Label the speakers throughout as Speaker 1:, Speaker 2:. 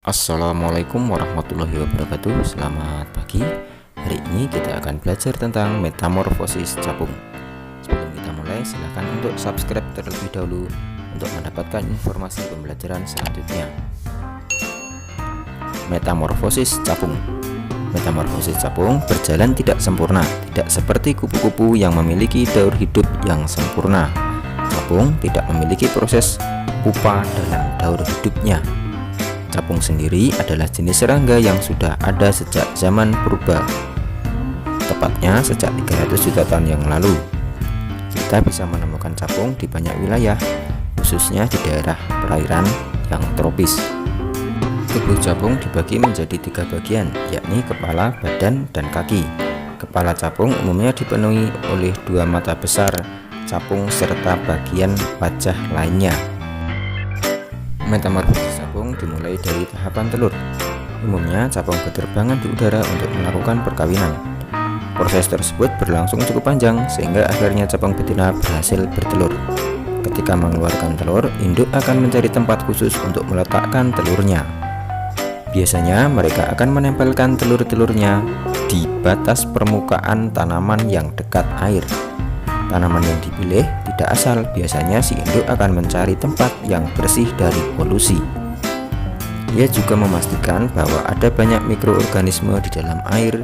Speaker 1: Assalamualaikum warahmatullahi wabarakatuh. Selamat pagi. Hari ini kita akan belajar tentang metamorfosis capung. Sebelum kita mulai, silakan untuk subscribe terlebih dahulu untuk mendapatkan informasi pembelajaran selanjutnya. Metamorfosis capung. Metamorfosis capung berjalan tidak sempurna, tidak seperti kupu-kupu yang memiliki daur hidup yang sempurna. Capung tidak memiliki proses pupa dalam daur hidupnya. Capung sendiri adalah jenis serangga yang sudah ada sejak zaman purba, tepatnya sejak 300 juta tahun yang lalu. Kita bisa menemukan capung di banyak wilayah, khususnya di daerah perairan yang tropis. Tubuh capung dibagi menjadi 3 bagian, yakni kepala, badan, dan kaki. Kepala capung umumnya dipenuhi oleh 2 mata besar capung serta bagian wajah lainnya. Metamorfosis capung dimulai dari tahapan telur. Umumnya capung berterbangan di udara untuk melakukan perkawinan. Proses tersebut berlangsung cukup panjang sehingga akhirnya capung betina berhasil bertelur. Ketika mengeluarkan telur, induk akan mencari tempat khusus untuk meletakkan telurnya. Biasanya mereka akan menempelkan telur-telurnya di batas permukaan tanaman yang dekat air. Tanaman yang dipilih tidak asal, biasanya si induk akan mencari tempat yang bersih dari polusi. Ia juga memastikan bahwa ada banyak mikroorganisme di dalam air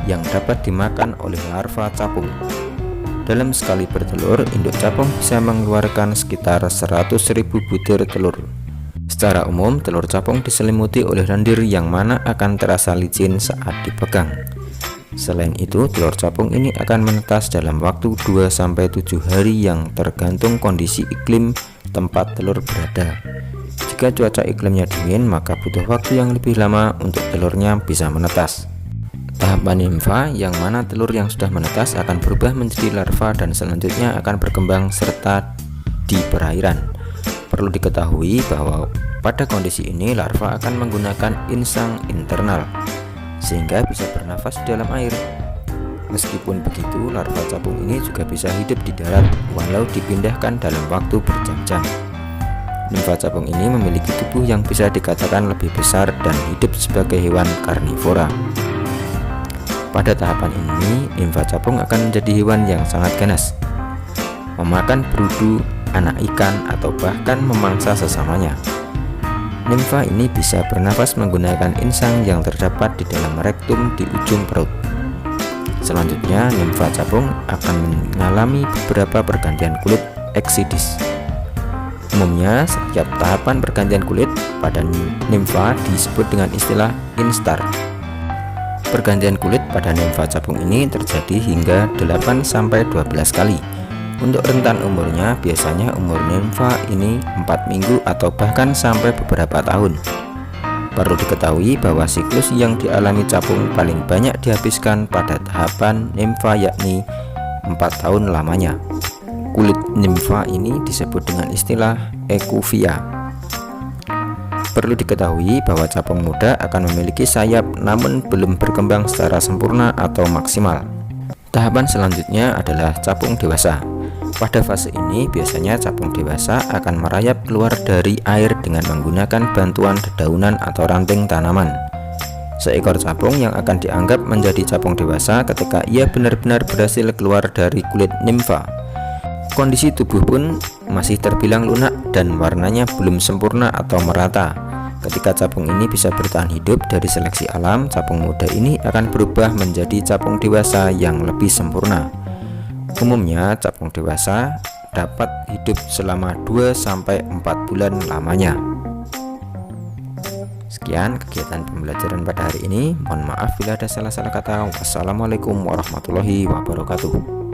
Speaker 1: yang dapat dimakan oleh larva capung. Dalam sekali bertelur, induk capung bisa mengeluarkan sekitar 100.000 butir telur. Secara umum, telur capung diselimuti oleh lendir yang mana akan terasa licin saat dipegang. Selain itu, telur capung ini akan menetas dalam waktu 2-7 hari yang tergantung kondisi iklim tempat telur berada. Jika cuaca iklimnya dingin, maka butuh waktu yang lebih lama untuk telurnya bisa menetas. Tahapan nimfa, yang mana telur yang sudah menetas akan berubah menjadi larva dan selanjutnya akan berkembang serta di perairan. Perlu diketahui bahwa pada kondisi ini larva akan menggunakan insang internal sehingga bisa bernafas di dalam air. Meskipun begitu, larva capung ini juga bisa hidup di darat walau dipindahkan dalam waktu berjam-jam. Nimfa capung ini memiliki tubuh yang bisa dikatakan lebih besar dan hidup sebagai hewan karnivora. Pada tahapan ini, nimfa capung akan menjadi hewan yang sangat ganas, memakan berudu, anak ikan, atau bahkan memangsa sesamanya. Nimfa ini bisa bernafas menggunakan insang yang terdapat di dalam rektum di ujung perut. Selanjutnya, nimfa capung akan mengalami beberapa pergantian kulit eksidis. Umumnya, setiap tahapan pergantian kulit pada nimfa disebut dengan istilah instar. Pergantian kulit pada nimfa capung ini terjadi hingga 8-12 kali. Untuk rentan umurnya, biasanya umur nimfa ini 4 minggu atau bahkan sampai beberapa tahun. Perlu diketahui bahwa siklus yang dialami capung paling banyak dihabiskan pada tahapan nimfa, yakni 4 tahun lamanya. Kulit nimfa ini disebut dengan istilah ekuvia. Perlu diketahui bahwa capung muda akan memiliki sayap namun belum berkembang secara sempurna atau maksimal. Tahapan selanjutnya adalah capung dewasa. Pada fase ini biasanya capung dewasa akan merayap keluar dari air dengan menggunakan bantuan dedaunan atau ranting tanaman. Seekor capung yang akan dianggap menjadi capung dewasa ketika ia benar-benar berhasil keluar dari kulit nimfa. Kondisi tubuh pun masih terbilang lunak dan warnanya belum sempurna atau merata. Ketika capung ini bisa bertahan hidup dari seleksi alam, capung muda ini akan berubah menjadi capung dewasa yang lebih sempurna. Umumnya capung dewasa dapat hidup selama 2-4 bulan lamanya. Sekian kegiatan pembelajaran pada hari ini. Mohon maaf bila ada salah-salah kata. Wassalamualaikum warahmatullahi wabarakatuh.